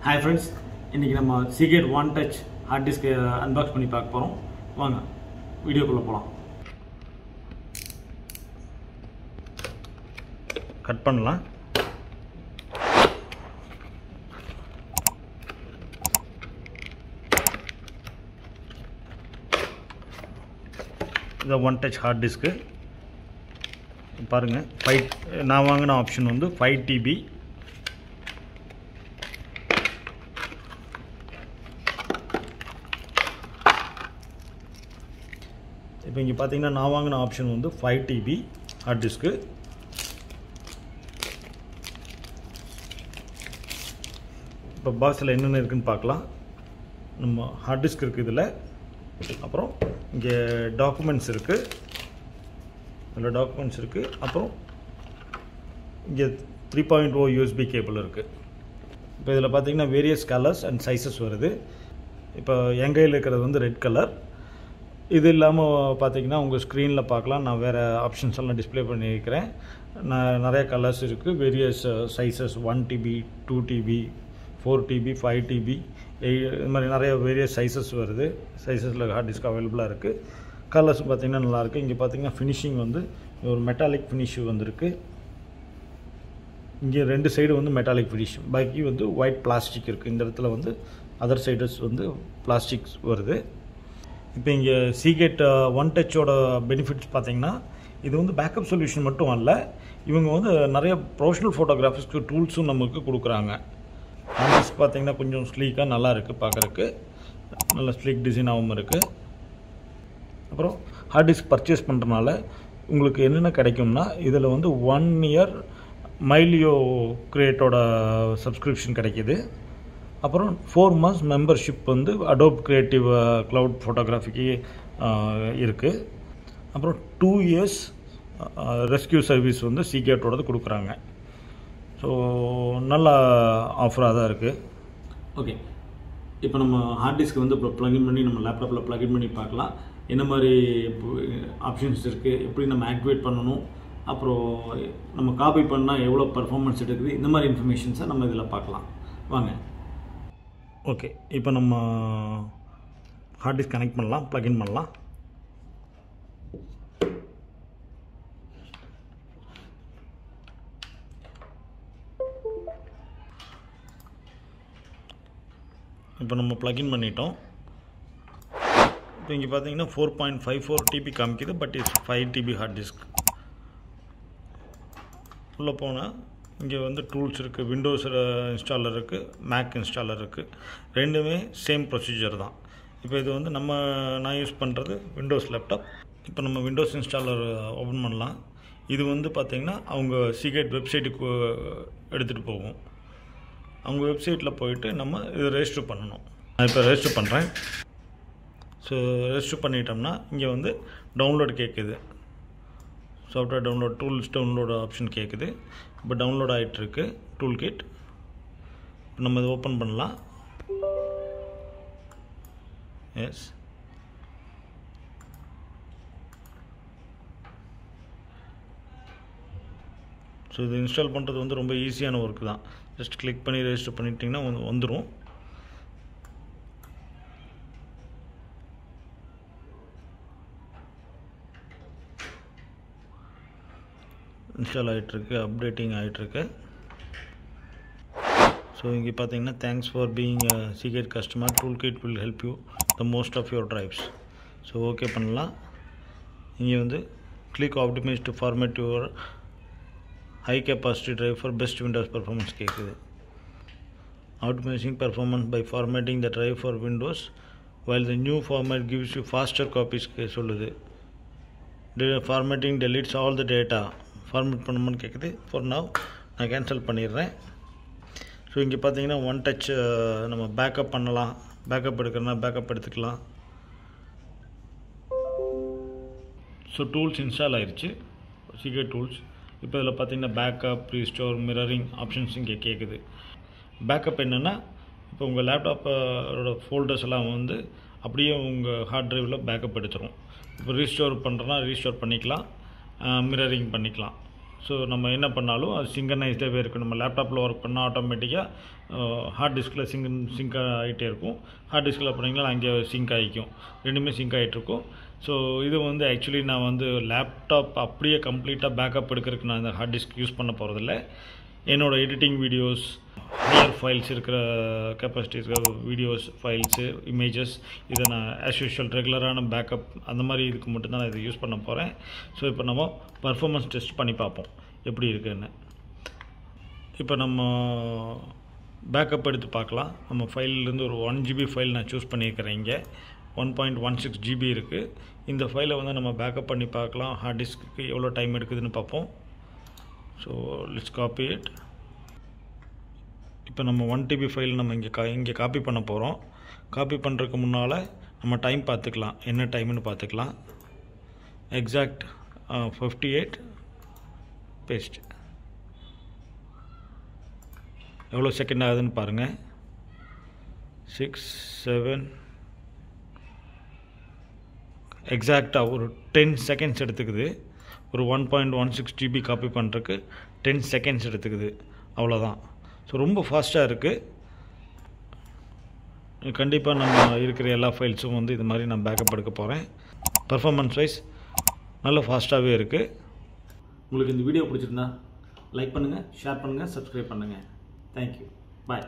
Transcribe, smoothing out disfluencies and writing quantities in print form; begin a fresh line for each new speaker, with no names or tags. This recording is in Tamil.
Hi friends, இன்னைக்கு நம்ம Seagate One Touch hard disk unbox பண்ணி பார்க்க போறோம். வாங்க வீடியோக்குள்ள போலாம். கட் பண்ணலாம். இந்த One Touch hard disk பாருங்க. நான் வாங்கின ஆப்ஷன் வந்து 5TB. இப்போ இங்கே பார்த்தீங்கன்னா நான் வாங்கின ஆப்ஷன் வந்து 5TB ஹார்ட் டிஸ்க்கு. இப்போ பாக்ஸில் என்னென்ன இருக்குதுன்னு பார்க்கலாம். நம்ம ஹார்ட் டிஸ்க் இருக்குது இதில். அப்புறம் இங்கே டாக்குமெண்ட்ஸ் இருக்குது. இதில் டாக்குமெண்ட்ஸ் இருக்குது. அப்புறம் இங்கே 3.0 USB கேபிள் இருக்குது. இப்போ இதில் பார்த்தீங்கன்னா வேரியஸ் கலர்ஸ் அண்ட் சைஸஸ் வருது. இப்போ என் கையில் இருக்கிறது வந்து ரெட் கலர். இது இல்லாமல் பார்த்தீங்கன்னா உங்கள் ஸ்க்ரீனில் பார்க்கலாம். நான் வேறு ஆப்ஷன்ஸ் எல்லாம் டிஸ்பிளே பண்ணியிருக்கிறேன். நிறைய கலர்ஸ் இருக்குது. Various sizes 1TB 2TB 4TB 5TB இது மாதிரி நிறைய வேரியஸ் சைஸஸ் வருது. சைஸஸில் ஹார்ட் டிஸ்க் அவைலபிளாக இருக்குது. கலர்ஸ் பார்த்திங்கன்னா நல்லாயிருக்கு. இங்கே பார்த்தீங்கன்னா ஃபினிஷிங் வந்து ஒரு மெட்டாலிக் ஃபினிஷ் வந்துருக்கு. இங்கே ரெண்டு சைடு வந்து மெட்டாலிக் ஃபினிஷ், பாக்கி வந்து ஒயிட் பிளாஸ்டிக் இருக்குது. இந்த இடத்துல வந்து அதர் சைடஸ் வந்து பிளாஸ்டிக்ஸ் வருது. இப்போ இங்கே Seagate One Touchோட பெனிஃபிட்ஸ் பார்த்தீங்கன்னா இது வந்து பேக்கப் சொல்யூஷன் மட்டும் அல்ல, இவங்க வந்து நிறைய ப்ரொஃபஷனல் ஃபோட்டோகிராஃபர்ஸ்க்கு டூல்ஸும் நமக்கு கொடுக்குறாங்க. ஹார்ட் டிஸ்க் பார்த்தீங்கன்னா கொஞ்சம் ஸ்லீக்காக நல்லா இருக்குது, பார்க்குறக்கு நல்ல ஸ்லீக் டிசைனாகவும் இருக்குது. அப்புறம் ஹார்ட் டிஸ்க் பர்ச்சேஸ் பண்ணுறதுனால உங்களுக்கு என்னென்ன கிடைக்கும்னா இதில் வந்து 1 year மைலியோ கிரியேட்டோட சப்ஸ்கிரிப்ஷன் கிடைக்கிது. அப்புறம் 4 months மெம்பர்ஷிப் வந்து அடோப் கிரியேட்டிவ் க்ளவுட் ஃபோட்டோகிராஃபிக்கு இருக்குது. அப்புறம் 2 years ரெஸ்கியூ சர்வீஸ் வந்து Seagateோடது கொடுக்குறாங்க. ஸோ நல்ல ஆஃபராக தான் இருக்குது. ஓகே, இப்போ நம்ம ஹார்ட் டிஸ்க் வந்து இப்போ ப்ளகின் பண்ணி நம்ம லேப்டாப்பில் ப்ளகின் பண்ணி பார்க்கலாம். என்ன மாதிரி ஆப்ஷன்ஸ் இருக்குது, எப்படி நம்ம ஆக்டிவேட் பண்ணணும், அப்புறம் நம்ம காப்பி பண்ணால் எவ்வளோ பர்ஃபார்மன்ஸ் எடுக்குது, இந்த மாதிரி இன்ஃபர்மேஷன்ஸை நம்ம இதில் பார்க்கலாம். வாங்க. ஓகே, இப்போ நம்ம ஹார்ட் டிஸ்க் கனெக்ட் பண்ணலாம், ப்ளகின் பண்ணலாம். இப்போ நம்ம ப்ளகின் பண்ணிட்டோம். இப்போ இங்கே பார்த்தீங்கன்னா 4.54 TB காமிக்குது, but it's 5TB hard disk. உள்ளே போனால் இங்கே வந்து டூல்ஸ் இருக்குது, விண்டோஸ் இன்ஸ்டாலர் இருக்குது, மேக் இன்ஸ்டாலர் இருக்குது. ரெண்டுமே சேம் ப்ரொசீஜர் தான். இப்போ இது வந்து நான் யூஸ் பண்ணுறது விண்டோஸ் லேப்டாப். இப்போ நம்ம விண்டோஸ் இன்ஸ்டாலர் ஓப்பன் பண்ணலாம். இது வந்து பார்த்திங்கன்னா அவங்க Seagate வெப்சைட்டுக்கு எடுத்துகிட்டு போகும். அவங்க வெப்சைட்டில் போயிட்டு நம்ம இது ரெஜிஸ்டர் பண்ணணும். நான் இப்போ ரெஜிஸ்டர் பண்ணுறேன். ஸோ ரெஜிஸ்டர் பண்ணிட்டோம்னா இங்கே வந்து டவுன்லோட் கேட்குது. Software download, tools download option கேட்குது. இப்போ டவுன்லோட் ஆகிட்டுருக்கு டூல் கிட். இப்போ நம்ம இதை ஓப்பன் பண்ணலாம். எஸ், ஸோ இது இன்ஸ்டால் பண்ணுறது வந்து ரொம்ப ஈஸியான ஒர்க்கு தான். ஜஸ்ட் கிளிக் பண்ணி ரெஜிஸ்டர் பண்ணிட்டிங்கன்னா வந்துடும். இன்ஸ்டால் ஆகிட்டுருக்கு, அப்டேட்டிங் ஆகிட்டுருக்கு. ஸோ இங்கே பார்த்தீங்கன்னா thanks for being Seagate customer, tool kit will help you the most of your drives. So okay பண்ணலாம். இங்கே வந்து click optimise to format your high capacity drive for best Windows performance கேட்குது. Optimising performance by formatting the drive for Windows while the new format gives you faster copies சொல்லுது. Formatting deletes all the data. Format பண்ணணும்னு கேட்குது. ஃபார் நவ் நான் கேன்சல் பண்ணிடுறேன். ஸோ இங்கே பார்த்தீங்கன்னா ஒன் டச் நம்ம பேக்கப் பண்ணலாம். பேக்கப் எடுக்கிறனா பேக்கப் எடுத்துக்கலாம். ஸோ டூல்ஸ் இன்ஸ்டால் ஆயிடுச்சு, Seagate டூல்ஸ். இப்போ இதில் பார்த்தீங்கன்னா பேக்கப், ரீஸ்டோர், மிரரிங் ஆப்ஷன்ஸ் இங்கே கேட்குது. பேக்கப் என்னென்னா இப்போ உங்கள் லேப்டாப்போட ஃபோல்டர்ஸ் எல்லாம் வந்து அப்படியே உங்கள் ஹார்ட் ட்ரைவில் பேக்கப் எடுத்துரும். இப்போ ரீஸ்டோர் பண்ணுறோன்னா ரீஸ்டோர் பண்ணிக்கலாம், மிரரிங் பண்ணிக்கலாம். ஸோ நம்ம என்ன பண்ணாலும் அது சிங்கனைஸ்டாகவே இருக்கும். நம்ம லேப்டாப்பில் ஒர்க் பண்ணால் ஆட்டோமேட்டிக்காக ஹார்ட் டிஸ்கில் சிங்க் ஆகிட்டே இருக்கும். ஹார்ட் டிஸ்கில் பண்ணிங்கன்னா அங்கே சிங்க் ஆகிக்கும், ரெண்டுமே சிங்க் ஆகிட்ருக்கும். ஸோ இது வந்து ஆக்சுவலி நான் வந்து லேப்டாப் அப்படியே கம்ப்ளீட்டாக பேக்கப் எடுக்கிறதுக்கு நான் இந்த ஹார்ட் டிஸ்க் யூஸ் பண்ண போகிறதில்ல. என்னோடய எடிட்டிங் வீடியோஸ், ஹையர் ஃபைல்ஸ் இருக்கிற கெப்பாசிட்டிஸ் வீடியோஸ், ஃபைல்ஸு, இமேஜஸ், இதை நான் ஆஸ் யூஷுவல் ரெகுலரான பேக்கப் அந்த மாதிரி இதுக்கு மட்டும்தான் நான் இதை யூஸ் பண்ண போகிறேன். ஸோ இப்போ நம்ம பர்ஃபார்மன்ஸ் டெஸ்ட் பண்ணி பார்ப்போம் எப்படி இருக்குன்னு. இப்போ நம்ம பேக்கப் எடுத்து பார்க்கலாம். நம்ம ஃபைல்லேருந்து ஒரு 1 GB ஃபைல் நான் சூஸ் பண்ணியிருக்கிறேன். இங்கே 1.16 GB இருக்குது. இந்த ஃபைலை வந்து நம்ம பேக்கப் பண்ணி பார்க்கலாம். ஹார்ட் டிஸ்க்கு எவ்வளோ டைம் எடுக்குதுன்னு பார்ப்போம். So let's copy it. இப்போ நம்ம 1 TB ஃபைல் நம்ம இங்கே காப்பி பண்ண போகிறோம். காப்பி பண்ணுறதுக்கு முன்னால் நம்ம டைம் பார்த்துக்கலாம், என்ன டைம்னு பார்த்துக்கலாம். Exact 58 paste. எவ்வளோ செகண்ட் ஆகுதுன்னு பாருங்கள். 6 7 எக்ஸாக்டாக ஒரு 10 செகண்ட்ஸ் எடுத்துக்குது. ஒரு 1.16 GB காப்பி பண்ணுறதுக்கு 10 செகண்ட்ஸ் எடுத்துக்குது, அவ்வளோதான். ஸோ ரொம்ப ஃபாஸ்ட்டாக இருக்குது. கண்டிப்பாக நம்ம இருக்கிற எல்லா ஃபைல்ஸும் வந்து இது மாதிரி நான் பேக்கப் எடுக்க போகிறேன். பர்ஃபார்மன்ஸ் வைஸ் நல்ல ஃபாஸ்ட்டாகவே இருக்குது. உங்களுக்கு இந்த வீடியோ பிடிச்சிருந்தா லைக் பண்ணுங்கள், ஷேர் பண்ணுங்கள், சப்ஸ்கிரைப் பண்ணுங்கள். தேங்க்யூ, பாய்.